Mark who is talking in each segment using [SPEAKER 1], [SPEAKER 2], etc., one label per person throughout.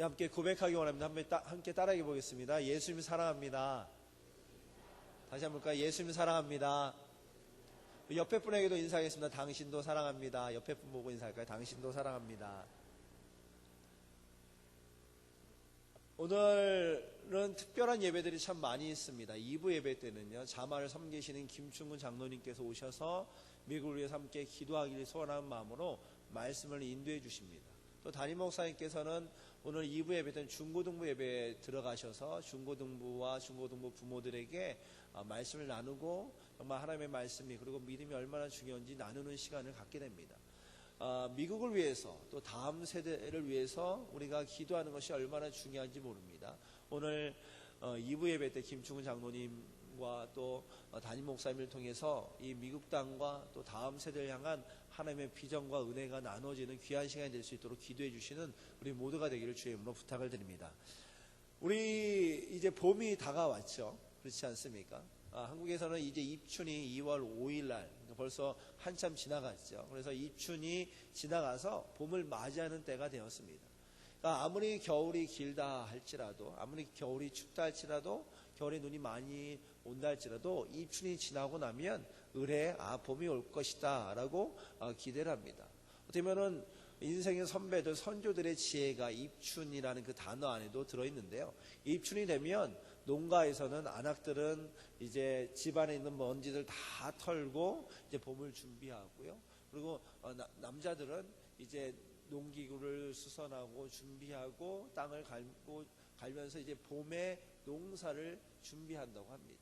[SPEAKER 1] 함께 고백하기 원합니다. 함께 따라해 보겠습니다. 예수님 사랑합니다. 다시 한번 볼까요? 예수님 사랑합니다. 옆에 분에게도 인사하겠습니다. 당신도 사랑합니다. 옆에 분 보고 인사할까요? 당신도 사랑합니다. 오늘은 특별한 예배들이 참 많이 있습니다. 2부 예배 때는요, 자마를 섬기시는 김충근 장로님께서 오셔서 미국을 위해서 함께 기도하기를 소원하는 마음으로 말씀을 인도해 주십니다. 또 담임 목사님께서는 오늘 2부 예배 때는 중고등부 예배에 들어가셔서 중고등부와 중고등부 부모들에게 말씀을 나누고 정말 하나님의 말씀이 그리고 믿음이 얼마나 중요한지 나누는 시간을 갖게 됩니다. 미국을 위해서 또 다음 세대를 위해서 우리가 기도하는 것이 얼마나 중요한지 모릅니다. 오늘 2부 예배 때 김충근 장로님과 또 담임 목사님을 통해서 이 미국 땅과 또 다음 세대를 향한 하나님의 비전과 은혜가 나눠지는 귀한 시간이 될 수 있도록 기도해 주시는 우리 모두가 되기를 주의 이름으로 부탁을 드립니다. 우리 이제 봄이 다가왔죠. 그렇지 않습니까? 한국에서는 이제 입춘이 2월 5일 날 벌써 한참 지나갔죠. 그래서 입춘이 지나가서 봄을 맞이하는 때가 되었습니다. 그러니까 아무리 겨울이 길다 할지라도, 아무리 겨울이 춥다 할지라도, 겨울에 눈이 많이 온다 할지라도 입춘이 지나고 나면 을에 봄이 올 것이다 라고 기대를 합니다. 어떻게 보면 인생의 선배들, 선조들의 지혜가 입춘이라는 그 단어 안에도 들어있는데요. 입춘이 되면 농가에서는 안악들은 이제 집안에 있는 먼지들 다 털고 이제 봄을 준비하고요. 그리고 남자들은 이제 농기구를 수선하고 준비하고 땅을 갈면서 이제 봄에 농사를 준비한다고 합니다.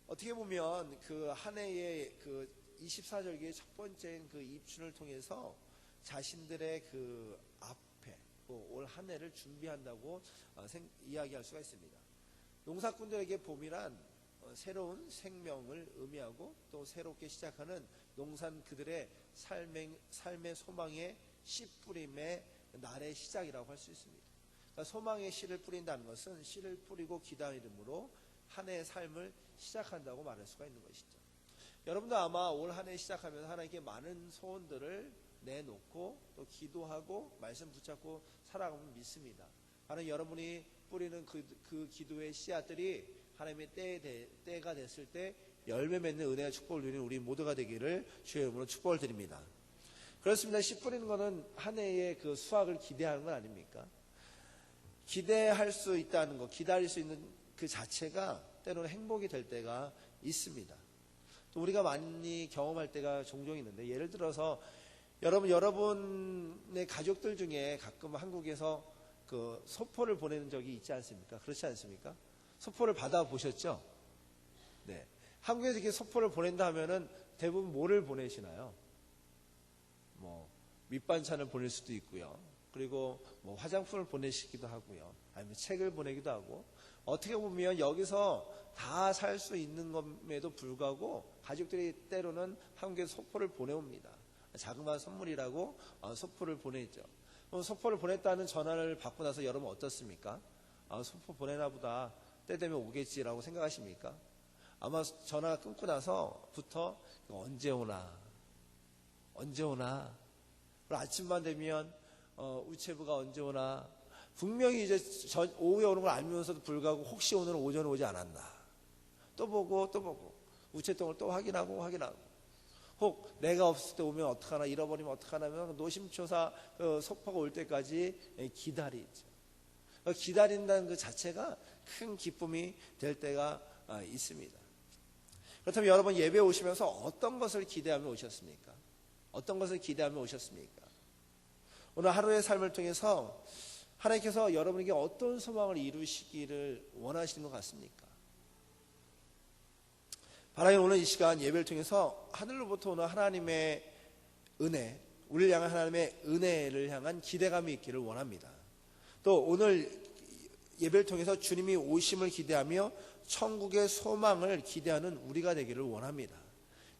[SPEAKER 1] 어떻게 보면 그 한 해의 그 24절기의 첫 번째인 그 입춘을 통해서 자신들의 그 앞에 올 한 해를 준비한다고 이야기할 수가 있습니다. 농사꾼들에게 봄이란 새로운 생명을 의미하고 또 새롭게 시작하는 농산 그들의 삶의 소망의 씨 뿌림의 날의 시작이라고 할 수 있습니다. 그러니까 소망의 씨를 뿌린다는 것은 씨를 뿌리고 기다림으로 한 해의 삶을 시작한다고 말할 수가 있는 것이죠. 여러분도 아마 올 한 해 시작하면서 하나님께 많은 소원들을 내놓고 또 기도하고 말씀 붙잡고 살아가면 믿습니다. 하나님 여러분이 뿌리는 그 기도의 씨앗들이 하나님의 때가 됐을 때 열매 맺는 은혜와 축복을 누리는 우리 모두가 되기를 주의 이름으로 축복을 드립니다. 그렇습니다. 씨 뿌리는 것은 한 해의 그 수확을 기대하는 건 아닙니까? 기대할 수 있다는 것, 기다릴 수 있는 그 자체가 때로는 행복이 될 때가 있습니다. 또 우리가 많이 경험할 때가 종종 있는데, 예를 들어서 여러분의 가족들 중에 가끔 한국에서 그 소포를 보내는 적이 있지 않습니까? 그렇지 않습니까? 소포를 받아보셨죠? 네. 한국에서 이렇게 소포를 보낸다 하면은 대부분 뭐를 보내시나요? 밑반찬을 보낼 수도 있고요. 그리고 화장품을 보내시기도 하고요. 아니면 책을 보내기도 하고, 어떻게 보면 여기서 다 살 수 있는 것에도 불구하고 가족들이 때로는 한국에서 소포를 보내옵니다. 자그마한 선물이라고 소포를 보내죠. 소포를 보냈다는 전화를 받고 나서 여러분 어떻습니까? 소포 보내나 보다, 때 되면 오겠지라고 생각하십니까? 아마 전화가 끊고 나서부터 언제 오나 그리고 아침만 되면 우체부가 언제 오나, 분명히 이제 오후에 오는 걸 알면서도 불구하고 혹시 오늘은 오전에 오지 않았나, 또 보고 우체통을 또 확인하고 혹 내가 없을 때 오면 어떡하나, 잃어버리면 어떡하나 하면 노심초사 소포가 올 때까지 기다리죠. 기다린다는 그 자체가 큰 기쁨이 될 때가 있습니다. 그렇다면 여러분 예배 오시면서 어떤 것을 기대하며 오셨습니까? 오늘 하루의 삶을 통해서 하나님께서 여러분에게 어떤 소망을 이루시기를 원하시는 것 같습니까? 하나님 오늘 이 시간 예배를 통해서 하늘로부터 오는 하나님의 은혜, 우리를 향한 하나님의 은혜를 향한 기대감이 있기를 원합니다. 또 오늘 예배를 통해서 주님이 오심을 기대하며 천국의 소망을 기대하는 우리가 되기를 원합니다.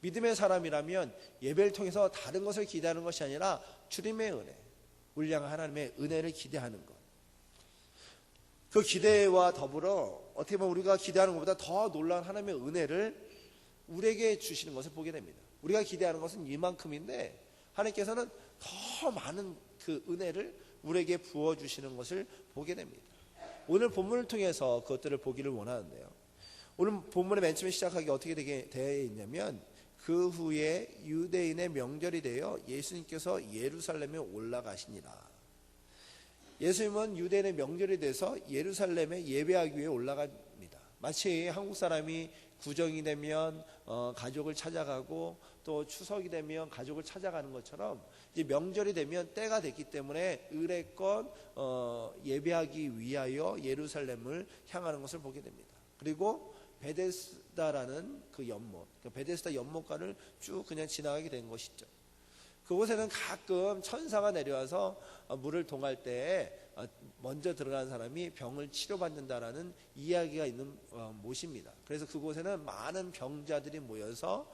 [SPEAKER 1] 믿음의 사람이라면 예배를 통해서 다른 것을 기대하는 것이 아니라 주님의 은혜, 우리를 향한 하나님의 은혜를 기대하는 것. 그 기대와 더불어 어떻게 보면 우리가 기대하는 것보다 더 놀라운 하나님의 은혜를 우리에게 주시는 것을 보게 됩니다. 우리가 기대하는 것은 이만큼인데 하나님께서는 더 많은 그 은혜를 우리에게 부어주시는 것을 보게 됩니다. 오늘 본문을 통해서 그것들을 보기를 원하는데요. 오늘 본문의 맨 처음에 시작하기 어떻게 되어 있냐면 그 후에 유대인의 명절이 되어 예수님께서 예루살렘에 올라가시니라. 예수님은 유대인의 명절이 돼서 예루살렘에 예배하기 위해 올라갑니다. 마치 한국 사람이 구정이 되면 가족을 찾아가고 또 추석이 되면 가족을 찾아가는 것처럼 이제 명절이 되면 때가 됐기 때문에 의례껏 예배하기 위하여 예루살렘을 향하는 것을 보게 됩니다. 그리고 베데스다라는 그 연못, 베데스다 연못가를 쭉 그냥 지나가게 된 것이죠. 그곳에는 가끔 천사가 내려와서 물을 동할 때 먼저 들어간 사람이 병을 치료받는다라는 이야기가 있는 못입니다. 그래서 그곳에는 많은 병자들이 모여서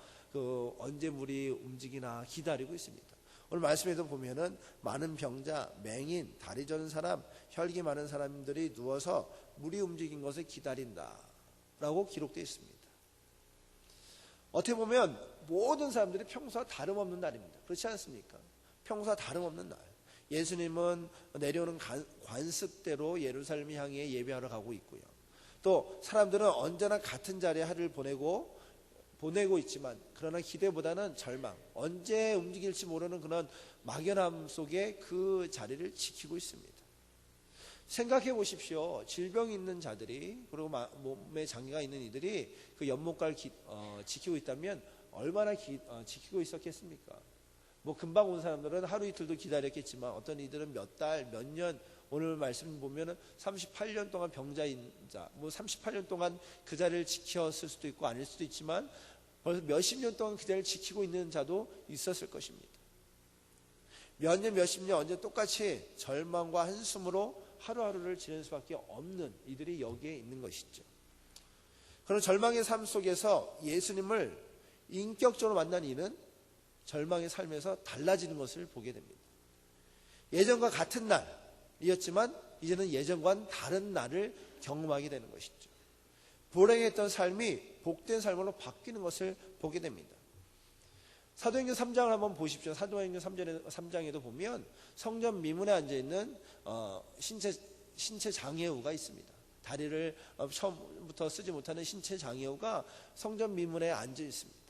[SPEAKER 1] 언제 물이 움직이나 기다리고 있습니다. 오늘 말씀에도 보면은 많은 병자, 맹인, 다리 저는 사람, 혈기 많은 사람들이 누워서 물이 움직인 것을 기다린다라고 기록되어 있습니다. 어떻게 보면 모든 사람들이 평소와 다름없는 날입니다. 그렇지 않습니까? 평소와 다름없는 날. 예수님은 내려오는 관습대로 예루살렘 향해 예배하러 가고 있고요. 또 사람들은 언제나 같은 자리에 하루를 보내고 있지만 그러나 기대보다는 절망, 언제 움직일지 모르는 그런 막연함 속에 그 자리를 지키고 있습니다. 생각해 보십시오. 질병이 있는 자들이 그리고 몸에 장애가 있는 이들이 그 연못가를 지키고 있다면 얼마나 지키고 있었겠습니까? 뭐 금방 온 사람들은 하루 이틀도 기다렸겠지만 어떤 이들은 몇 달, 몇 년, 오늘 말씀 보면은 38년 동안 병자인 자, 뭐 38년 동안 그 자리를 지켰을 수도 있고 아닐 수도 있지만 벌써 몇십 년 동안 그 자리를 지키고 있는 자도 있었을 것입니다. 몇 년, 몇십 년 언제 똑같이 절망과 한숨으로 하루하루를 지낼 수밖에 없는 이들이 여기에 있는 것이죠. 그런 절망의 삶 속에서 예수님을 인격적으로 만난 이는 절망의 삶에서 달라지는 것을 보게 됩니다. 예전과 같은 날이었지만 이제는 예전과는 다른 날을 경험하게 되는 것이죠. 불행했던 삶이 복된 삶으로 바뀌는 것을 보게 됩니다. 사도행전 3장을 한번 보십시오. 사도행전 3장에도 보면 성전 미문에 앉아있는 신체 장애우가 있습니다. 다리를 처음부터 쓰지 못하는 신체 장애우가 성전 미문에 앉아 있습니다.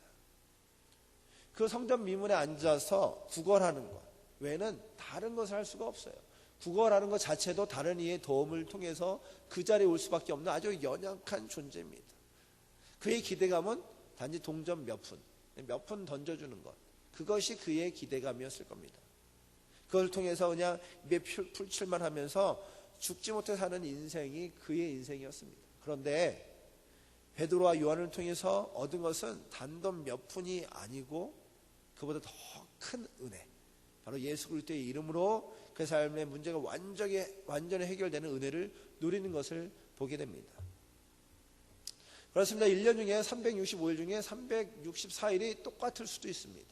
[SPEAKER 1] 그 성전 미문에 앉아서 구걸하는 것 외에는 다른 것을 할 수가 없어요. 구걸하는 것 자체도 다른 이의 도움을 통해서 그 자리에 올 수밖에 없는 아주 연약한 존재입니다. 그의 기대감은 단지 동전 몇 푼 던져주는 것, 그것이 그의 기대감이었을 겁니다. 그걸 통해서 그냥 입에 풀칠만 하면서 죽지 못해 사는 인생이 그의 인생이었습니다. 그런데 베드로와 요한을 통해서 얻은 것은 단돈 몇 푼이 아니고 그보다 더 큰 은혜, 바로 예수 그리스도의 이름으로 그 삶의 문제가 완전히 해결되는 은혜를 누리는 것을 보게 됩니다. 그렇습니다. 1년 중에 365일 중에 364일이 똑같을 수도 있습니다.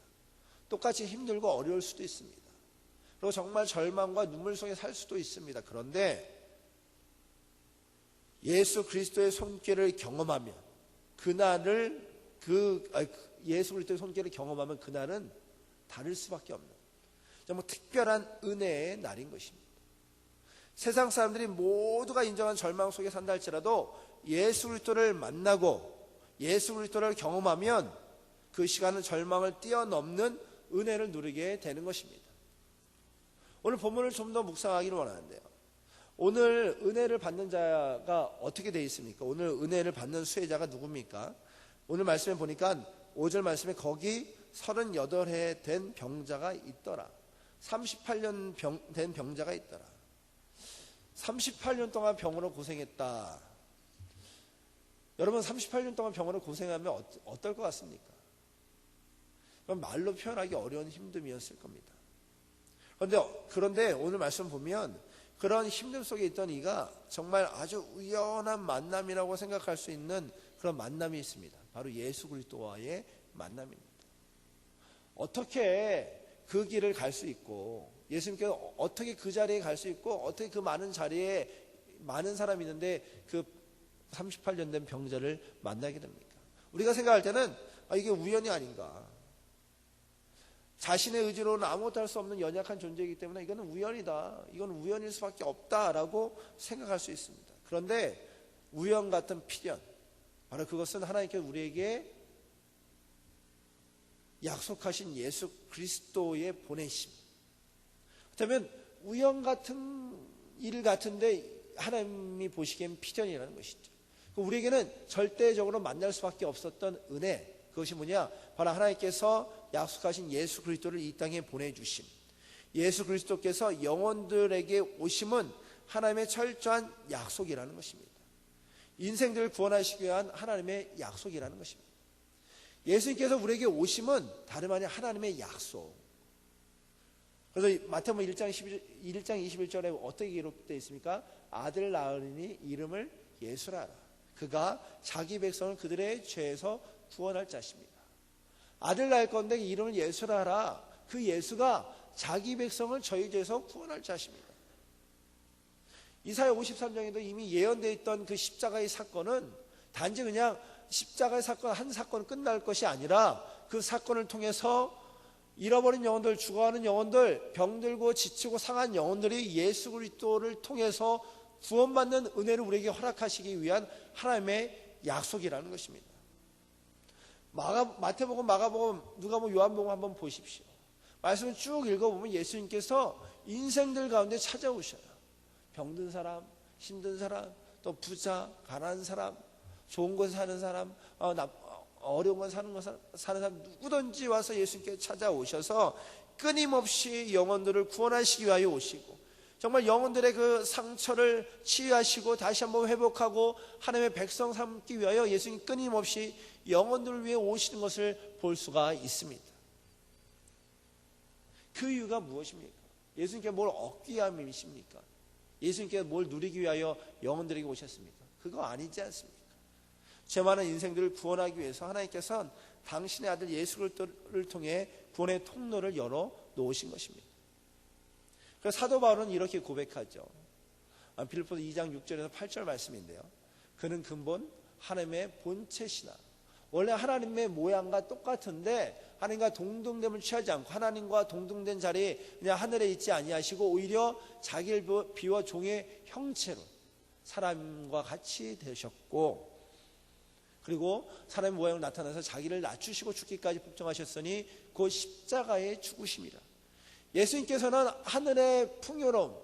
[SPEAKER 1] 똑같이 힘들고 어려울 수도 있습니다. 그리고 정말 절망과 눈물 속에 살 수도 있습니다. 그런데 예수 그리스도의 손길을 경험하면 예수 그리스도의 손길을 경험하면 그날은 다를 수밖에 없는 정말 특별한 은혜의 날인 것입니다. 세상 사람들이 모두가 인정한 절망 속에 산다 할지라도 예수 그리스도를 만나고 예수 그리스도를 경험하면 그 시간은 절망을 뛰어넘는 은혜를 누리게 되는 것입니다. 오늘 본문을 좀 더 묵상하기를 원하는데요. 오늘 은혜를 받는 자가 어떻게 되어 있습니까? 오늘 은혜를 받는 수혜자가 누굽니까? 오늘 말씀에 보니까 5절 말씀에 거기 38해 된 병자가 있더라. 38년 된 병자가 있더라. 38년 동안 병으로 고생했다. 여러분 38년 동안 병으로 고생하면 어떨 것 같습니까? 그건 말로 표현하기 어려운 힘듦이었을 겁니다. 그런데 오늘 말씀 보면 그런 힘듦 속에 있던 이가 정말 아주 우연한 만남이라고 생각할 수 있는 그런 만남이 있습니다. 바로 예수 그리스도와의 만남입니다. 어떻게 그 길을 갈 수 있고 예수님께서 어떻게 그 자리에 갈 수 있고 어떻게 그 많은 자리에 많은 사람이 있는데 그 38년 된 병자를 만나게 됩니까? 우리가 생각할 때는 이게 우연이 아닌가. 자신의 의지로는 아무것도 할 수 없는 연약한 존재이기 때문에 이거는 우연이다, 이건 우연일 수밖에 없다라고 생각할 수 있습니다. 그런데 우연 같은 필연, 바로 그것은 하나님께서 우리에게 약속하신 예수 그리스도의 보내심. 그렇다면 우연 같은 일 같은데 하나님이 보시기엔 필연이라는 것이죠. 우리에게는 절대적으로 만날 수밖에 없었던 은혜, 그것이 뭐냐? 바로 하나님께서 약속하신 예수 그리스도를 이 땅에 보내주심. 예수 그리스도께서 영혼들에게 오심은 하나님의 철저한 약속이라는 것입니다. 인생들을 구원하시기 위한 하나님의 약속이라는 것입니다. 예수님께서 우리에게 오심은 다름 아닌 하나님의 약속. 그래서 마태복음 1장 21절에 어떻게 기록되어 있습니까? 아들 낳으리니 이름을 예수라 하라. 그가 자기 백성을 그들의 죄에서 구원할 자십니다. 아들 낳을 건데 이름을 예수라 하라. 그 예수가 자기 백성을 저희 죄에서 구원할 자십니다. 이사야 53장에도 이미 예언되어 있던 그 십자가의 사건은 단지 그냥 십자가의 사건 한 사건 끝날 것이 아니라 그 사건을 통해서 잃어버린 영혼들, 죽어가는 영혼들, 병들고 지치고 상한 영혼들이 예수 그리스도를 통해서 구원받는 은혜를 우리에게 허락하시기 위한 하나님의 약속이라는 것입니다. 마태복음, 마가복음, 누가복음, 요한복음 한번 보십시오. 말씀을 쭉 읽어보면 예수님께서 인생들 가운데 찾아오셔요. 병든 사람, 힘든 사람, 또 부자, 가난한 사람, 좋은 곳에 사는 사람, 어려운 곳에 사는 사람 누구든지 와서 예수님께 찾아오셔서 끊임없이 영혼들을 구원하시기 위하여 오시고, 정말 영혼들의 그 상처를 치유하시고 다시 한번 회복하고 하나님의 백성 삼기 위하여 예수님이 끊임없이 영혼들을 위해 오시는 것을 볼 수가 있습니다. 그 이유가 무엇입니까? 예수님께 뭘 얻기 위함이십니까? 예수님께 뭘 누리기 위하여 영혼들에게 오셨습니까? 그거 아니지 않습니까? 죄 많은 인생들을 구원하기 위해서 하나님께서는 당신의 아들 예수 그리스도를 통해 구원의 통로를 열어 놓으신 것입니다. 그래서 사도 바울은 이렇게 고백하죠. 빌립보서 2장 6절에서 8절 말씀인데요. 그는 근본 하나님의 본체시나, 원래 하나님의 모양과 똑같은데 하나님과 동등됨을 취하지 않고 하나님과 동등된 자리에 그냥 하늘에 있지 아니하시고 오히려 자기를 비워 종의 형체로 사람과 같이 되셨고, 그리고 사람의 모양으로 나타나서 자기를 낮추시고 죽기까지 복종하셨으니 그 십자가의 죽으심이라. 예수님께서는 하늘의 풍요로움,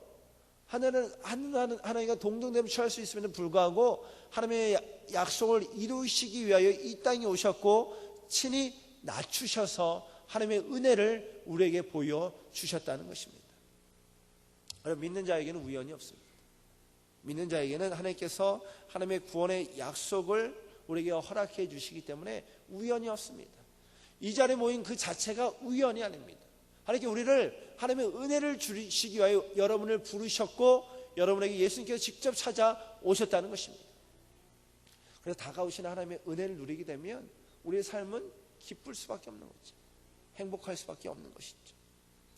[SPEAKER 1] 하나님과 동등됨을 취할 수 있음에도 불구하고 하나님의 약속을 이루시기 위하여 이 땅에 오셨고 친히 낮추셔서 하나님의 은혜를 우리에게 보여주셨다는 것입니다. 믿는 자에게는 우연이 없습니다. 믿는 자에게는 하나님께서 하나님의 구원의 약속을 우리에게 허락해 주시기 때문에 우연이 없습니다. 이 자리에 모인 그 자체가 우연이 아닙니다. 하나님께 우리를 하나님의 은혜를 주시기 위하여 여러분을 부르셨고 여러분에게 예수님께서 직접 찾아오셨다는 것입니다. 그래서 다가오시는 하나님의 은혜를 누리게 되면 우리의 삶은 기쁠 수밖에 없는 거죠. 행복할 수밖에 없는 것이죠.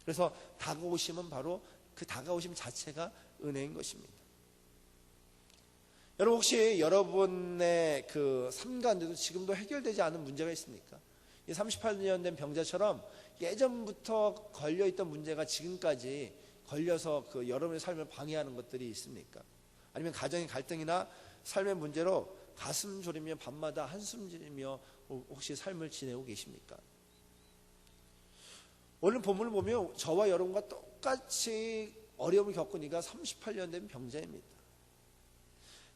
[SPEAKER 1] 그래서 다가오심은 바로 그 다가오심 자체가 은혜인 것입니다. 여러분, 혹시 여러분의 그 삶 가운데도 지금도 해결되지 않은 문제가 있습니까? 38년 된 병자처럼 예전부터 걸려있던 문제가 지금까지 걸려서 그 여러분의 삶을 방해하는 것들이 있습니까? 아니면 가정의 갈등이나 삶의 문제로 가슴 졸이며 밤마다 한숨 지르며 혹시 삶을 지내고 계십니까? 오늘 본문을 보면 저와 여러분과 똑같이 어려움을 겪은 이가 38년 된 병자입니다.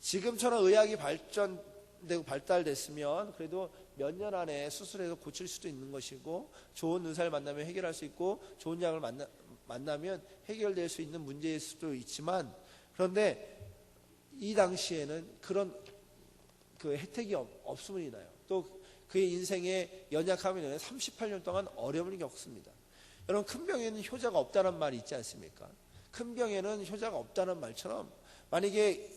[SPEAKER 1] 지금처럼 의학이 발전되고 발달됐으면 그래도 몇 년 안에 수술해서 고칠 수도 있는 것이고, 좋은 의사를 만나면 해결할 수 있고, 좋은 약을 만나면 해결될 수 있는 문제일 수도 있지만, 그런데 이 당시에는 그런 그 혜택이 없음을 인하여 또 그의 인생의 연약함을 인하여 38년 동안 어려움을 겪습니다. 여러분, 큰 병에는 효자가 없다는 말이 있지 않습니까? 큰 병에는 효자가 없다는 말처럼 만약에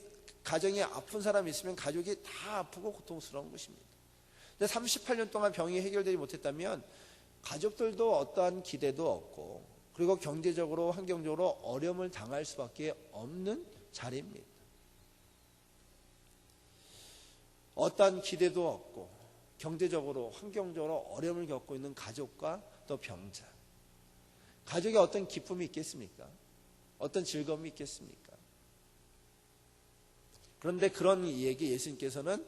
[SPEAKER 1] 가정에 아픈 사람이 있으면 가족이 다 아프고 고통스러운 것입니다. 근데 38년 동안 병이 해결되지 못했다면 가족들도 어떠한 기대도 없고, 그리고 경제적으로 환경적으로 어려움을 당할 수밖에 없는 자리입니다. 어떠한 기대도 없고 경제적으로 환경적으로 어려움을 겪고 있는 가족과 또 병자, 가족에 어떤 기쁨이 있겠습니까? 어떤 즐거움이 있겠습니까? 그런데 그런 이에게 예수님께서는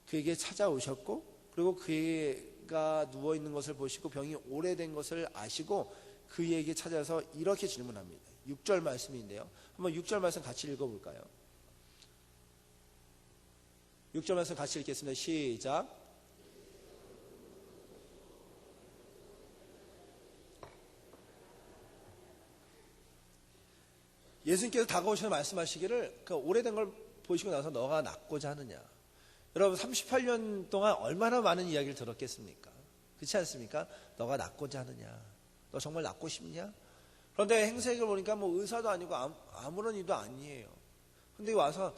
[SPEAKER 1] 그에게 찾아오셨고, 그리고 그가 누워있는 것을 보시고 병이 오래된 것을 아시고 그에게 찾아서 이렇게 질문합니다. 6절 말씀인데요. 한번 6절 말씀 같이 읽어볼까요? 6절 말씀 같이 읽겠습니다. 시작. 예수님께서 다가오셔서 말씀하시기를, 그 오래된 걸 보시고 나서 너가 낫고자 하느냐. 여러분 38년 동안 얼마나 많은 이야기를 들었겠습니까? 그렇지 않습니까? 너가 낫고자 하느냐. 너 정말 낫고 싶냐? 그런데 행색을 보니까 뭐 의사도 아니고 아무런 일도 아니에요. 근데 와서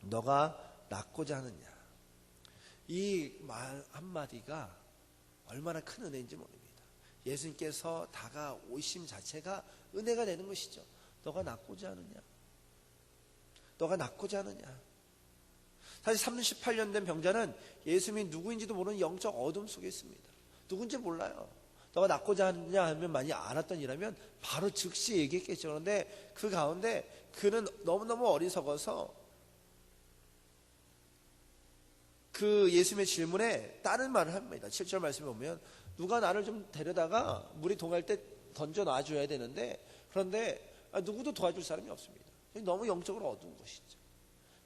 [SPEAKER 1] 너가 낫고자 하느냐. 이 말 한마디가 얼마나 큰 은혜인지 모릅니다. 예수님께서 다가오심 자체가 은혜가 되는 것이죠. 너가 낫고자 하느냐? 너가 낫고자 하느냐? 사실 38년 된 병자는 예수님이 누구인지도 모르는 영적 어둠 속에 있습니다. 누군지 몰라요. 너가 낫고자 하느냐 하면 많이 알았던 이라면 바로 즉시 얘기했겠죠. 그런데 그 가운데 그는 너무너무 어리석어서 그 예수님의 질문에 다른 말을 합니다. 7절 말씀에 보면 누가 나를 좀 데려다가 물이 동할 때 던져 놔줘야 되는데, 그런데 누구도 도와줄 사람이 없습니다. 너무 영적으로 어두운 것이죠.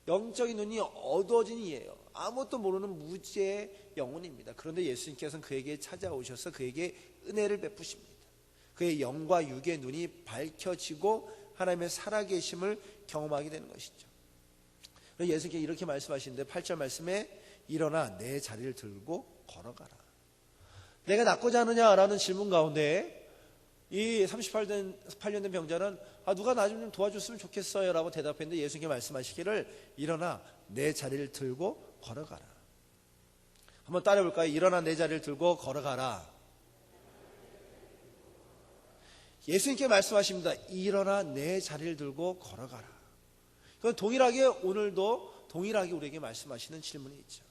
[SPEAKER 1] 영적인 눈이 어두워진 이에요. 아무것도 모르는 무지의 영혼입니다. 그런데 예수님께서는 그에게 찾아오셔서 그에게 은혜를 베푸십니다. 그의 영과 육의 눈이 밝혀지고 하나님의 살아계심을 경험하게 되는 것이죠. 예수님께서 이렇게 말씀하시는데 8절 말씀에 일어나 내 자리를 들고 걸어가라. 내가 낫고자 하느냐라는 질문 가운데 이 38년 된 병자는 누가 나 좀 도와줬으면 좋겠어요 라고 대답했는데 예수님께 말씀하시기를 일어나 내 자리를 들고 걸어가라. 한번 따라해 볼까요? 일어나 내 자리를 들고 걸어가라. 예수님께 말씀하십니다. 일어나 내 자리를 들고 걸어가라. 그건 동일하게 오늘도 동일하게 우리에게 말씀하시는 질문이 있죠.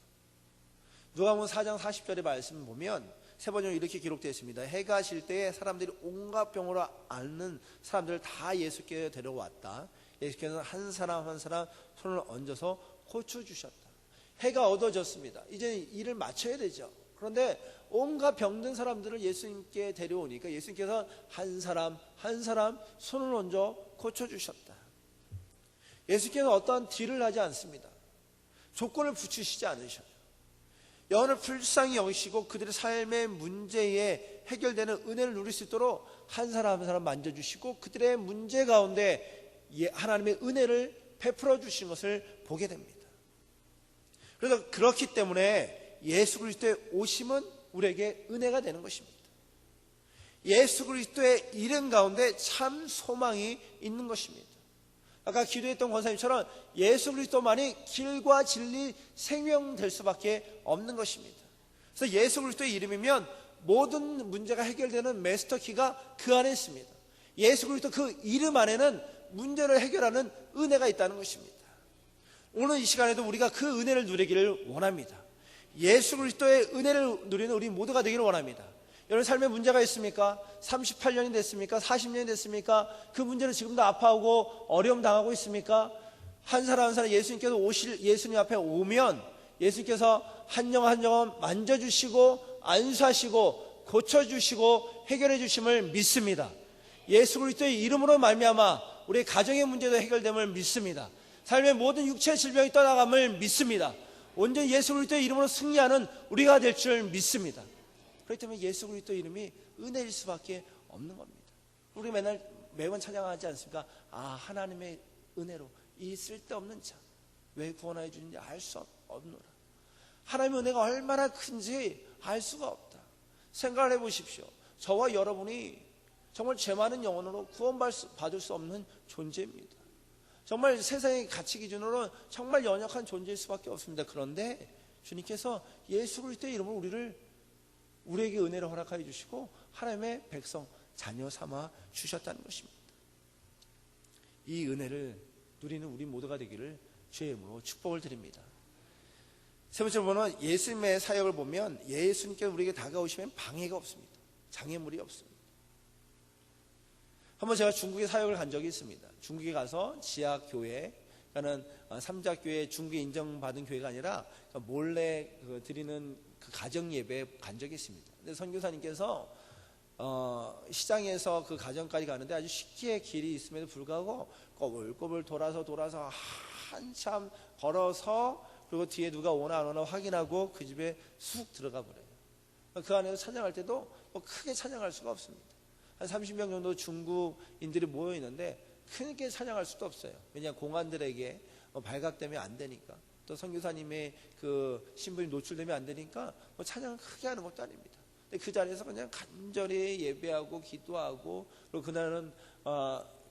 [SPEAKER 1] 누가복음 4장 40절의 말씀을 보면 세 번째로 이렇게 기록되어 있습니다. 해가 질 때에 사람들이 온갖 병으로 앓는 사람들을 다 예수께 데려왔다. 예수께서는 한 사람 한 사람 손을 얹어서 고쳐주셨다. 해가 어두워졌습니다. 이제 일을 마쳐야 되죠. 그런데 온갖 병든 사람들을 예수님께 데려오니까 예수님께서 한 사람 한 사람 손을 얹어 고쳐주셨다. 예수께서는 어떠한 딜을 하지 않습니다. 조건을 붙이시지 않으셔요. 영혼을 불쌍히 여기시고 그들의 삶의 문제에 해결되는 은혜를 누릴 수 있도록 한 사람 한 사람 만져주시고 그들의 문제 가운데 하나님의 은혜를 베풀어 주신 것을 보게 됩니다. 그래서 그렇기 때문에 예수 그리스도의 오심은 우리에게 은혜가 되는 것입니다. 예수 그리스도의 이름 가운데 참 소망이 있는 것입니다. 아까 기도했던 권사님처럼 예수 그리스도만이 길과 진리 생명 될 수밖에 없는 것입니다. 그래서 예수 그리스도의 이름이면 모든 문제가 해결되는 마스터키가 그 안에 있습니다. 예수 그리스도 그 이름 안에는 문제를 해결하는 은혜가 있다는 것입니다. 오늘 이 시간에도 우리가 그 은혜를 누리기를 원합니다. 예수 그리스도의 은혜를 누리는 우리 모두가 되기를 원합니다. 여러분 삶에 문제가 있습니까? 38년이 됐습니까? 40년이 됐습니까? 그 문제는 지금도 아파하고 어려움 당하고 있습니까? 한 사람 한 사람 예수님 앞에 오면 예수님께서 한 영혼 한 영혼 만져주시고 안수하시고 고쳐주시고 해결해 주심을 믿습니다. 예수 그리스도의 이름으로 말미암아 우리 가정의 문제도 해결됨을 믿습니다. 삶의 모든 육체 질병이 떠나감을 믿습니다. 온전히 예수 그리스도의 이름으로 승리하는 우리가 될 줄 믿습니다. 그렇기 때문에 예수 그리스도 이름이 은혜일 수밖에 없는 겁니다. 우리 매번 찬양하지 않습니까? 하나님의 은혜로 이 쓸데없는 자 왜 구원하여 주는지 알 수 없노라. 하나님의 은혜가 얼마나 큰지 알 수가 없다. 생각을 해보십시오. 저와 여러분이 정말 죄 많은 영혼으로 구원받을 수 없는 존재입니다. 정말 세상의 가치 기준으로 정말 연약한 존재일 수밖에 없습니다. 그런데 주님께서 예수 그리스도의 이름으로 우리에게 은혜를 허락하여 주시고 하나님의 백성 자녀 삼아 주셨다는 것입니다. 이 은혜를 누리는 우리 모두가 되기를 주의 이름으로 축복을 드립니다. 세 번째로 보면 예수님의 사역을 보면 예수님께서 우리에게 다가오시면 방해가 없습니다. 장애물이 없습니다. 한번 제가 중국에 사역을 간 적이 있습니다. 중국에 가서 지하교회, 그러니까 삼자교회 중국에 인정받은 교회가 아니라 몰래 드리는 그 가정예배에 간 적이 있습니다. 근데 선교사님께서 시장에서 그 가정까지 가는데 아주 쉽게 길이 있음에도 불구하고 꼬불꼬불 돌아서 한참 걸어서, 그리고 뒤에 누가 오나 안 오나 확인하고 그 집에 쑥 들어가 버려요. 그 안에서 찬양할 때도 뭐 크게 찬양할 수가 없습니다. 한 30명 정도 중국인들이 모여 있는데 크게 찬양할 수도 없어요. 왜냐하면 공안들에게 발각되면 안 되니까, 또 선교사님의 그 신분이 노출되면 안 되니까 뭐 찬양을 크게 하는 것도 아닙니다. 근데 그 자리에서 그냥 간절히 예배하고 기도하고, 그리고 그날은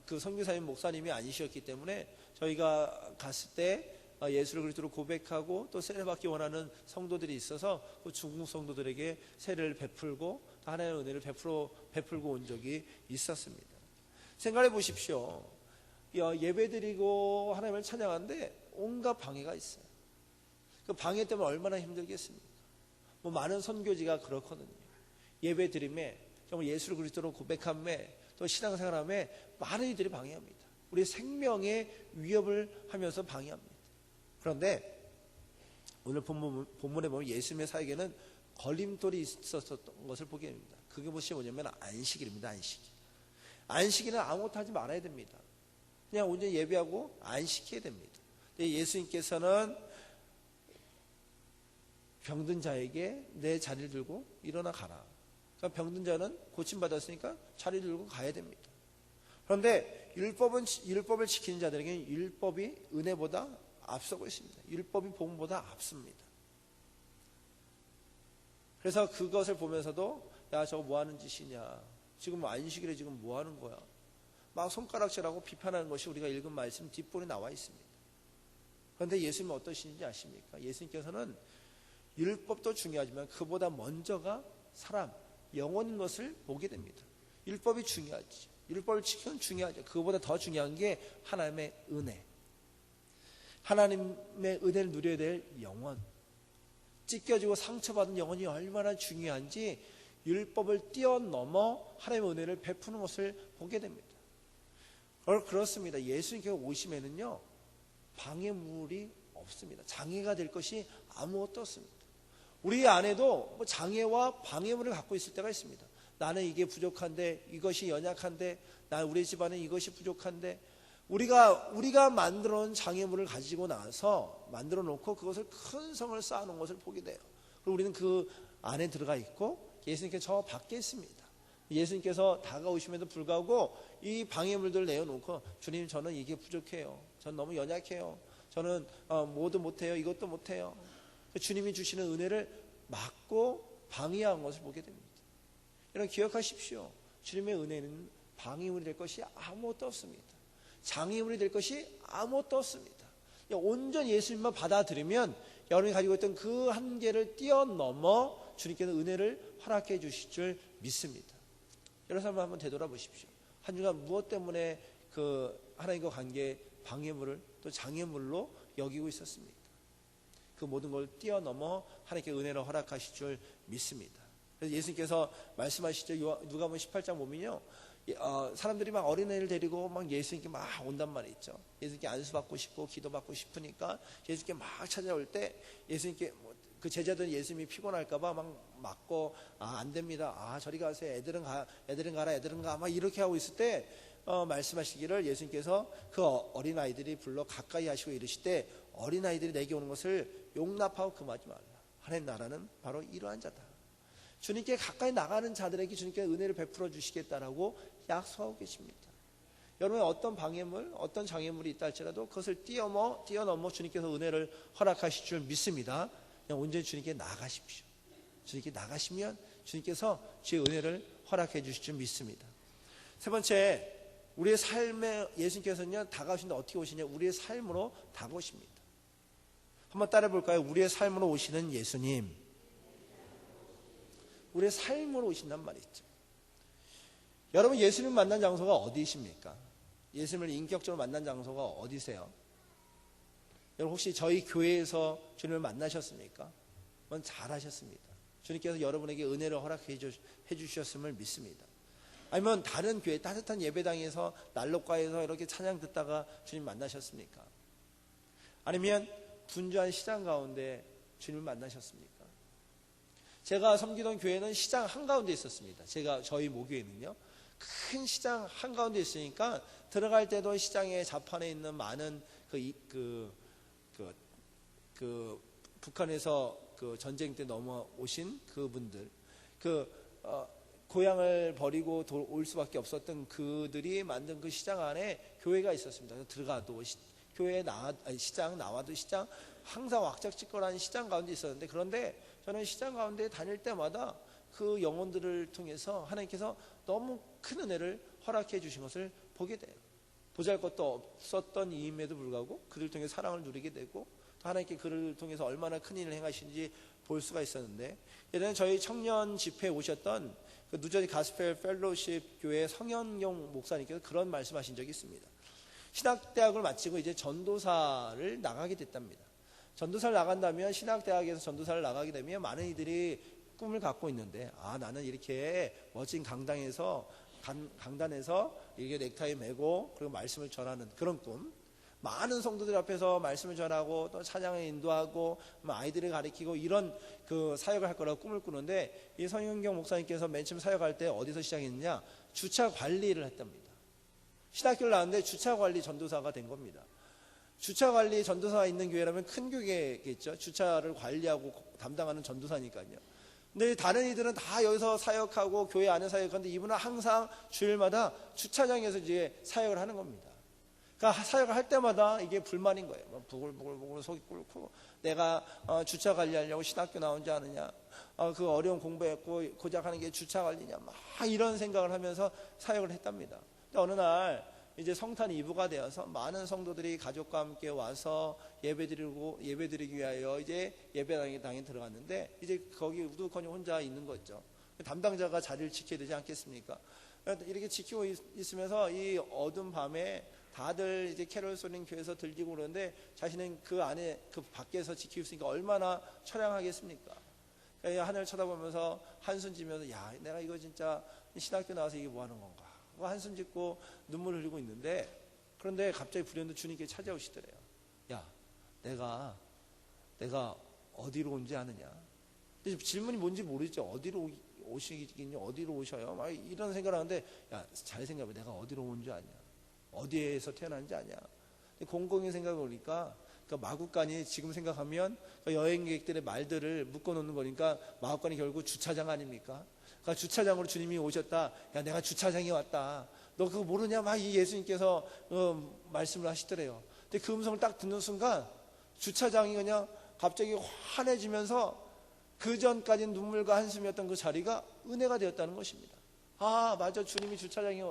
[SPEAKER 1] 그 선교사님 목사님이 아니셨기 때문에 저희가 갔을 때 예수를 그리스도로 고백하고 또 세례받기 원하는 성도들이 있어서 그 중국 성도들에게 세례를 베풀고 하나님의 은혜를 베풀고 온 적이 있었습니다. 생각해 보십시오. 예배드리고 하나님을 찬양하는데 온갖 방해가 있어요. 그 방해 때문에 얼마나 힘들겠습니까? 뭐 많은 선교지가 그렇거든요. 예배드림에, 정말 예수를 그리스도로 고백함에, 또 신앙생활함에 많은 이들이 방해합니다. 우리 생명의 위협을 하면서 방해합니다. 그런데 오늘 본문에 보면 예수님의 사역에는 걸림돌이 있었던 것을 보게 됩니다. 그게 뭐냐면 안식일입니다. 안식일은 아무것도 하지 말아야 됩니다. 그냥 온전히 예배하고 안식해야 됩니다. 근데 예수님께서는 병든 자에게 내 자리를 들고 일어나 가라. 그러니까 병든 자는 고침받았으니까 자리를 들고 가야 됩니다. 그런데 율법을 지키는 자들에게는 율법이 은혜보다 앞서고 있습니다. 율법이 복음보다 앞섭니다. 그래서 그것을 보면서도 야, 저거 뭐 하는 짓이냐, 지금 안식일에 지금 뭐 하는 거야, 막 손가락질하고 비판하는 것이 우리가 읽은 말씀 뒷부분에 나와 있습니다. 그런데 예수님은 어떠신지 아십니까? 예수님께서는 율법도 중요하지만 그보다 먼저가 사람, 영혼인 것을 보게 됩니다. 율법이 중요하죠. 율법을 지키는 중요하죠. 그거보다 더 중요한 게 하나님의 은혜, 하나님의 은혜를 누려야 될 영혼, 찢겨지고 상처받은 영혼이 얼마나 중요한지 율법을 뛰어넘어 하나님의 은혜를 베푸는 것을 보게 됩니다. 그렇습니다. 예수님께서 오시면은요, 방해물이 없습니다. 장애가 될 것이 아무것도 없습니다. 우리 안에도 장애와 방해물을 갖고 있을 때가 있습니다. 나는 이게 부족한데, 이것이 연약한데, 우리 집안은 이것이 부족한데, 우리가 만들어 놓은 장애물을 가지고 나서 만들어 놓고 그것을 큰 성을 쌓아 놓은 것을 보게 돼요. 그리고 우리는 그 안에 들어가 있고 예수님께서 저 밖에 있습니다. 예수님께서 다가오심에도 불구하고 이 방해물들을 내어놓고, 주님, 저는 이게 부족해요. 저는 너무 연약해요. 저는 뭐도 못해요. 이것도 못해요. 주님이 주시는 은혜를 막고 방해한 것을 보게 됩니다. 여러분 기억하십시오. 주님의 은혜는 방해물이 될 것이 아무것도 없습니다. 장애물이 될 것이 아무것도 없습니다. 온전히 예수님만 받아들이면 여러분이 가지고 있던 그 한계를 뛰어넘어 주님께서 은혜를 허락해 주실 줄 믿습니다. 여러분 한번 되돌아보십시오. 한 주간 무엇 때문에 그 하나님과 관계의 방해물을 또 장애물로 여기고 있었습니까? 그 모든 걸 뛰어넘어 하나님께 은혜를 허락하실 줄 믿습니다. 그래서 예수님께서 말씀하시죠. 누가복음 18장 보면요, 사람들이 막 어린애를 데리고 막 예수님께 막 온단 말이죠. 예수님께 안수받고 싶고 기도받고 싶으니까 예수님께 막 찾아올 때 예수님께 그 제자들은 예수님이 피곤할까봐 막 막고, 안 됩니다. 저리 가세요. 애들은 가라. 막 이렇게 하고 있을 때 말씀하시기를, 예수님께서 그 어린아이들이 불러 가까이 하시고 이르시되, 어린아이들이 내게 오는 것을 용납하고 금하지 말라. 하나님 나라는 바로 이러한 자다. 주님께 가까이 나가는 자들에게 주님께 은혜를 베풀어 주시겠다라고 약속하고 계십니다. 여러분 어떤 방해물, 어떤 장애물이 있다 할지라도 그것을 뛰어넘어 주님께서 은혜를 허락하실 줄 믿습니다. 그냥 온전히 주님께 나가십시오. 주님께 나가시면 주님께서 주의 은혜를 허락해 주실 줄 믿습니다. 세 번째, 우리의 삶에 예수님께서는 다가오시는데 어떻게 오시냐? 우리의 삶으로 다가오십니다. 한번 따라 볼까요? 우리의 삶으로 오시는 예수님. 우리의 삶으로 오신단 말이죠. 여러분 예수님 만난 장소가 어디십니까? 예수님을 인격적으로 만난 장소가 어디세요? 여러분 혹시 저희 교회에서 주님을 만나셨습니까? 그건 잘하셨습니다. 주님께서 여러분에게 은혜를 허락해 주셨음을 믿습니다. 아니면 다른 교회 따뜻한 예배당에서 난로가에서 이렇게 찬양 듣다가 주님 만나셨습니까? 아니면 분주한 시장 가운데 주님을 만나셨습니까? 제가 섬기던 교회는 시장 한가운데 있었습니다. 저희 모교회는요, 큰 시장 한가운데 있으니까 들어갈 때도 시장의 좌판에 있는 많은 북한에서 그 전쟁 때 넘어오신 그분들, 고향을 버리고 올 수밖에 없었던 그들이 만든 그 시장 안에 교회가 있었습니다. 들어가도 시장 나와도 시장, 항상 왁작지껄한 시장 가운데 있었는데, 그런데 저는 시장 가운데 다닐 때마다 그 영혼들을 통해서 하나님께서 너무 큰 은혜를 허락해 주신 것을 보게 돼요. 보잘것도 없었던 이임에도 불구하고 그들 통해 사랑을 누리게 되고, 또 하나님께 그를 통해서 얼마나 큰 일을 행하시는지 볼 수가 있었는데, 예전에 저희 청년 집회에 오셨던 그 누저지 가스펠 펠로십 교회 성현경 목사님께서 그런 말씀하신 적이 있습니다. 신학대학을 마치고 이제 전도사를 나가게 됐답니다. 전도사를 나간다면, 신학대학에서 전도사를 나가게 되면 많은 이들이 꿈을 갖고 있는데, 나는 이렇게 멋진 강단에서 이게 넥타이 메고 그리고 말씀을 전하는 그런 꿈, 많은 성도들 앞에서 말씀을 전하고 또 찬양을 인도하고 아이들을 가르치고 이런 그 사역을 할 거라고 꿈을 꾸는데, 이 성현경 목사님께서 맨 처음 사역할 때 어디서 시작했느냐, 주차 관리를 했답니다. 신학교를 나왔는데 주차 관리 전도사가 된 겁니다. 주차 관리 전도사가 있는 교회라면 큰 교회겠죠. 주차를 관리하고 담당하는 전도사니까요. 근데 다른 이들은 다 여기서 사역하고 교회 안에 사역하는데, 이분은 항상 주일마다 주차장에서 이제 사역을 하는 겁니다. 그러니까 사역을 할 때마다 이게 불만인 거예요. 부글부글 속이 끓고, 내가 주차 관리하려고 신학교 나온 줄 아느냐, 그 어려운 공부했고 고작 하는 게 주차 관리냐, 막 이런 생각을 하면서 사역을 했답니다. 근데 어느 날 이제 성탄 이브가 되어서 많은 성도들이 가족과 함께 와서 예배드리기 위하여 이제 예배당에 들어갔는데, 이제 거기 우두커니 혼자 있는 거죠. 담당자가 자리를 지켜야 되지 않겠습니까? 이렇게 지키고 있으면서 이 어두운 밤에 다들 이제 캐롤 소리는 교회에서 들리고 그러는데, 자신은 그 안에 그 밖에서 지키고 있으니까 얼마나 처량하겠습니까? 하늘을 쳐다보면서 한숨 지면서, 야, 내가 이거 진짜 신학교 나와서 이게 뭐 하는 건가? 한숨 짓고 눈물 흘리고 있는데, 그런데 갑자기 불현듯 주님께 찾아오시더래요. 야, 내가 어디로 온지 아느냐? 근데 질문이 뭔지 모르죠. 어디로 오시겠냐? 어디로 오셔요? 막 이런 생각을 하는데, 야, 잘 생각해봐. 내가 어디로 온 줄 아냐? 어디에서 태어난지 아냐? 곰곰이 생각해 보니까, 그러니까 마국간이 지금 생각하면 여행객들의 말들을 묶어놓는 거니까, 마국간이 결국 주차장 아닙니까? 그러니까 주차장으로 주님이 오셨다. 야, 내가 주차장에 왔다. 너 그거 모르냐? 막 이 예수님께서 말씀을 하시더래요. 근데 그 음성을 딱 듣는 순간 주차장이 그냥 갑자기 환해지면서, 그 전까지는 눈물과 한숨이었던 그 자리가 은혜가 되었다는 것입니다. 맞아, 주님이 주차장에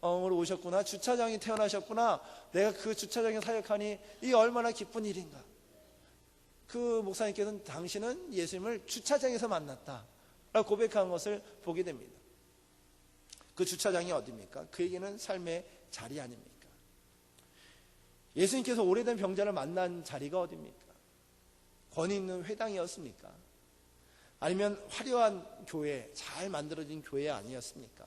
[SPEAKER 1] 오셨구나. 주차장이 태어나셨구나. 내가 그 주차장에 사역하니 이게 얼마나 기쁜 일인가. 그 목사님께서는 당신은 예수님을 주차장에서 만났다 라고 고백한 것을 보게 됩니다. 그 주차장이 어디입니까? 그에게는 삶의 자리 아닙니까? 예수님께서 오래된 병자를 만난 자리가 어디입니까? 권위 있는 회당이었습니까? 아니면 화려한 교회, 잘 만들어진 교회 아니었습니까?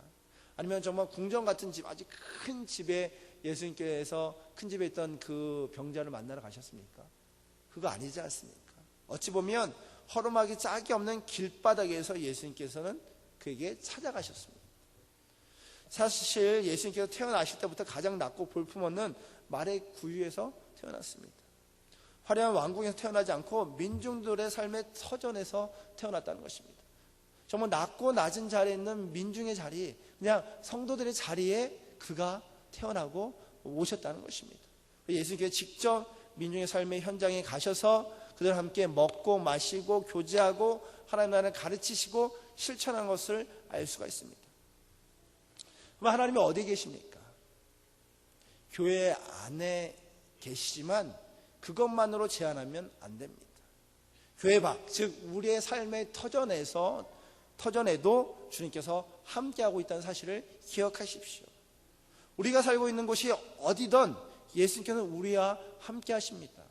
[SPEAKER 1] 아니면 정말 궁전 같은 집, 아주 큰 집에 예수님께서 큰 집에 있던 그 병자를 만나러 가셨습니까? 그거 아니지 않습니까? 어찌 보면 허름하기 짝이 없는 길바닥에서 예수님께서는 그에게 찾아가셨습니다. 사실 예수님께서 태어나실 때부터 가장 낮고 볼품없는 말의 구유에서 태어났습니다. 화려한 왕궁에서 태어나지 않고 민중들의 삶의 터전에서 태어났다는 것입니다. 정말 낮고 낮은 자리에 있는 민중의 자리, 그냥 성도들의 자리에 그가 태어나고 오셨다는 것입니다. 예수님께서 직접 민중의 삶의 현장에 가셔서 그들과 함께 먹고 마시고 교제하고 하나님 나라를 가르치시고 실천한 것을 알 수가 있습니다. 그럼 하나님이 어디에 계십니까? 교회 안에 계시지만 그것만으로 제한하면 안 됩니다. 교회 밖, 즉 우리의 삶의 터전에도 주님께서 함께하고 있다는 사실을 기억하십시오. 우리가 살고 있는 곳이 어디든 예수님께서는 우리와 함께 하십니다.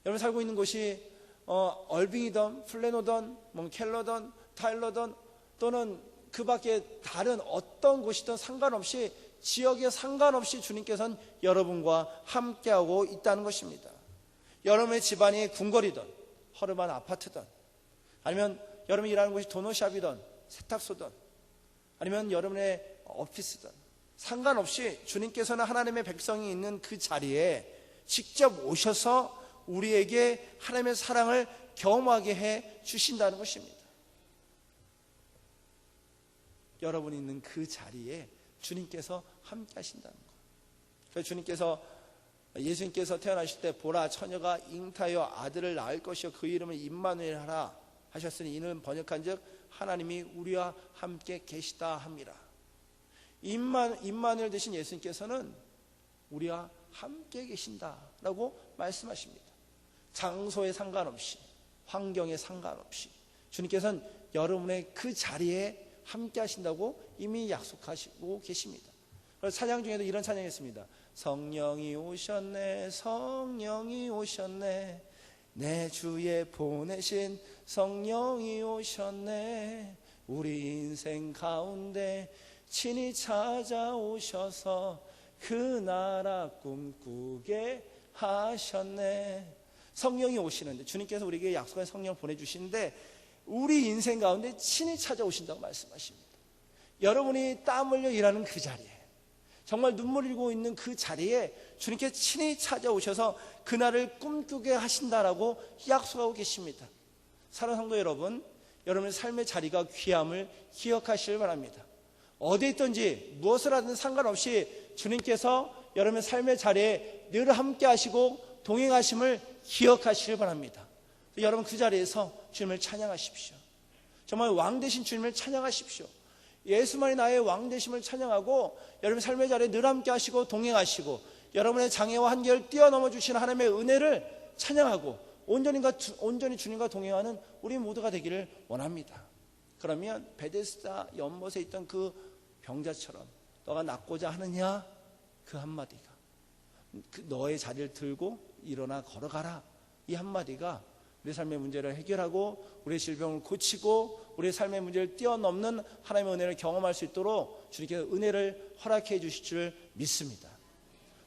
[SPEAKER 1] 여러분 살고 있는 곳이 얼빙이든 플래노든 켈러든 타일러든 또는 그 밖에 다른 어떤 곳이든 상관없이, 지역에 상관없이 주님께서는 여러분과 함께하고 있다는 것입니다. 여러분의 집안이 궁궐이든 허름한 아파트든, 아니면 여러분이 일하는 곳이 도너샵이든 세탁소든, 아니면 여러분의 오피스든, 상관없이 주님께서는 하나님의 백성이 있는 그 자리에 직접 오셔서 우리에게 하나님의 사랑을 경험하게 해 주신다는 것입니다. 여러분이 있는 그 자리에 주님께서 함께 하신다는 것. 그래서 예수님께서 태어나실 때 보라 처녀가 잉타하여 아들을 낳을 것이요 그 이름을 임마누엘 하라 하셨으니 이는 번역한즉 하나님이 우리와 함께 계시다 함이라. 임마누엘 되신 예수님께서는 우리와 함께 계신다라고 말씀하십니다. 장소에 상관없이, 환경에 상관없이 주님께서는 여러분의 그 자리에 함께 하신다고 이미 약속하시고 계십니다. 그래서 찬양 중에도 이런 찬양이 있습니다. 성령이 오셨네, 성령이 오셨네, 내 주에 보내신 성령이 오셨네, 우리 인생 가운데 친히 찾아오셔서 그 나라 꿈꾸게 하셨네. 성령이 오시는데, 주님께서 우리에게 약속한 성령을 보내주시는데 우리 인생 가운데 친히 찾아오신다고 말씀하십니다. 여러분이 땀 흘려 일하는 그 자리에, 정말 눈물 흘리고 있는 그 자리에 주님께 친히 찾아오셔서 그날을 꿈꾸게 하신다라고 약속하고 계십니다. 사랑하는 성도 여러분, 여러분의 삶의 자리가 귀함을 기억하시길 바랍니다. 어디에 있든지 무엇을 하든 상관없이 주님께서 여러분의 삶의 자리에 늘 함께 하시고 동행하심을 기억하시길 바랍니다. 여러분 그 자리에서 주님을 찬양하십시오. 정말 왕 되신 주님을 찬양하십시오. 예수만이 나의 왕 되심을 찬양하고 여러분의 삶의 자리에 늘 함께 하시고 동행하시고 여러분의 장애와 한계를 뛰어넘어 주시는 하나님의 은혜를 찬양하고 온전히 주님과 동행하는 우리 모두가 되기를 원합니다. 그러면 베데스다 연못에 있던 그 병자처럼 너가 낫고자 하느냐, 그 한마디가, 너의 자리를 들고 일어나 걸어가라, 이 한마디가 우리 삶의 문제를 해결하고 우리의 질병을 고치고 우리의 삶의 문제를 뛰어넘는 하나님의 은혜를 경험할 수 있도록 주님께서 은혜를 허락해 주실 줄 믿습니다.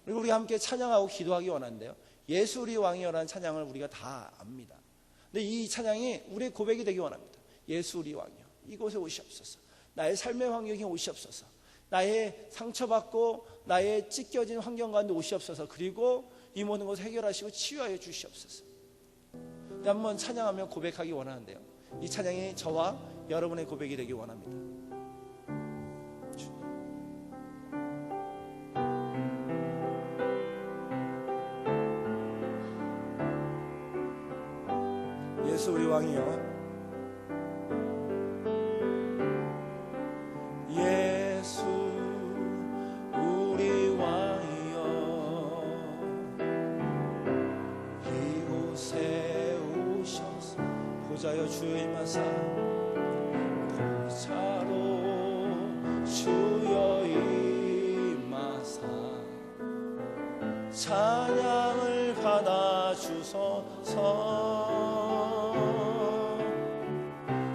[SPEAKER 1] 그리고 우리가 함께 찬양하고 기도하기 원하는데요, 예수 우리 왕이여라는 찬양을 우리가 다 압니다. 근데 이 찬양이 우리의 고백이 되기 원합니다. 예수 우리 왕이여, 이곳에 오시옵소서. 나의 삶의 환경에 오시옵소서. 나의 상처받고 나의 찢겨진 환경 가운데 오시옵소서. 그리고 이 모든 것을 해결하시고 치유하여 주시옵소서. 한번 찬양하며 고백하기 원하는데요, 이 찬양이 저와 여러분의 고백이 되기 원합니다. 예수 우리 왕이여, 예수 우리 왕이여, 이곳에 오셔서 보좌여 주여 임하사, 보좌로 주여 임하사 찬양을 받아 주소서.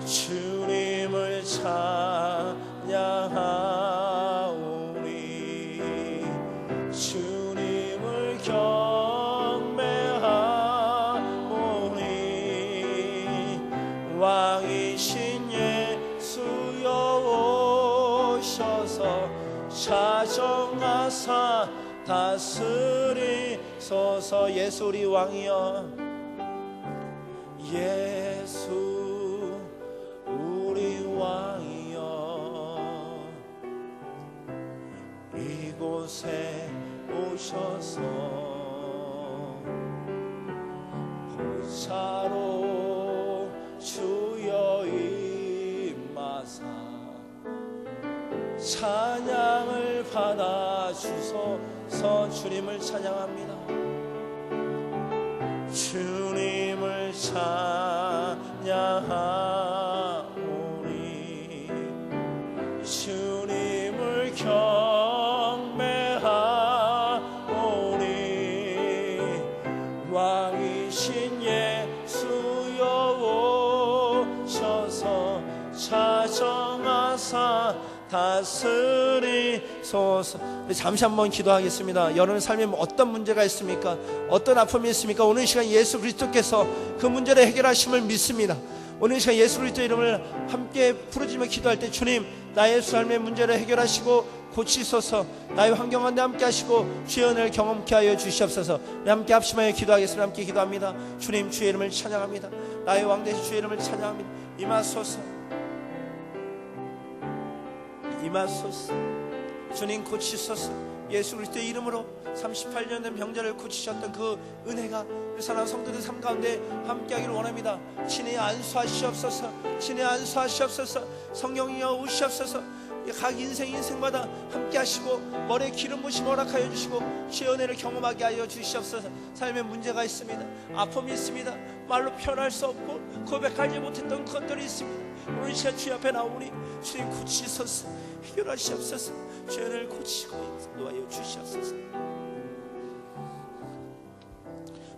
[SPEAKER 1] 주님을 찬양하오니 주님을 경배하오니 왕이신 예수여 오셔서 자정하사 다스리소서. 예수 우리 왕이여, 예수 우리 왕이여, 이곳에 오셔서 보좌로 주여 임하사 찬양을 받아 주소서. 주님을 찬양합니다. 주님을 찬양하오니 주님을 경배하오니 왕이신 예수여 오셔서 자정하사 다스리소서. 잠시 한번 기도하겠습니다. 여러분 삶에 어떤 문제가 있습니까? 어떤 아픔이 있습니까? 오늘 이 시간 예수 그리스도께서 그 문제를 해결하심을 믿습니다. 오늘 이 시간 예수 그리스도 이름을 함께 부르짖으며 기도할 때, 주님, 나의 삶의 문제를 해결하시고 고치소서. 나의 환경 가운데 함께 하시고 주의 은혜를 경험케 하여 주시옵소서. 함께 합심하여 기도하겠습니다. 함께 기도합니다. 주님, 주의 이름을 찬양합니다. 나의 왕 되신 주의 이름을 찬양합니다. 임하소서, 임하소서. 주님, 고치소서. 예수 그리스도의 이름으로 38년 된 병자를 고치셨던 그 은혜가 우리 사랑하는 성도들 삶 가운데 함께하기를 원합니다. 친히 안수하시옵소서. 친히 안수하시옵소서. 성령이여 오시옵소서. 각 인생마다 함께 하시고 머리에 기름 부으심 허락하여 주시고 주의 은혜를 경험하게 하여 주시옵소서. 삶에 문제가 있습니다. 아픔이 있습니다. 말로 표현할 수 없고 고백하지 못했던 것들이 있습니다. 오늘 시간 주의 앞에 나오니 주님 고치소서. 해결하시옵소서. 주의 은혜를 고치고 인도하여 주시옵소서.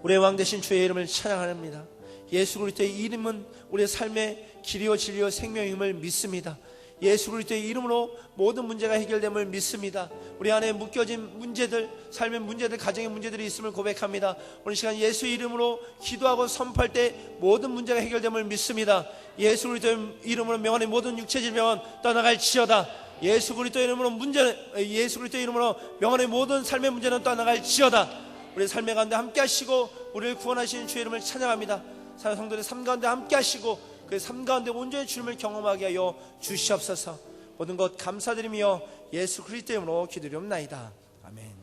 [SPEAKER 1] 우리의 왕 되신 주의 이름을 찬양합니다. 예수 그리스도의 이름은 우리의 삶의 길이요 진리요 생명임을 믿습니다. 예수 그리스도의 이름으로 모든 문제가 해결됨을 믿습니다. 우리 안에 묶여진 문제들, 삶의 문제들, 가정의 문제들이 있음을 고백합니다. 오늘 시간 예수의 이름으로 기도하고 선포할 때 모든 문제가 해결됨을 믿습니다. 예수 그리스도의 이름으로 명하는 모든 육체 질병은 떠나갈지어다. 예수 그리스도의 이름으로 예수 그리스도의 이름으로 명하는 모든 삶의 문제는 떠나갈지어다. 우리 삶의 가운데 함께 하시고 우리를 구원하시는 주의 이름을 찬양합니다. 사랑하는 성도들의 삶 가운데 함께 하시고 그 삶 가운데 온전히 주님을 경험하게 하여 주시옵소서. 모든 것 감사드리며 예수 그리스도의 이름으로 기도드리옵나이다. 아멘.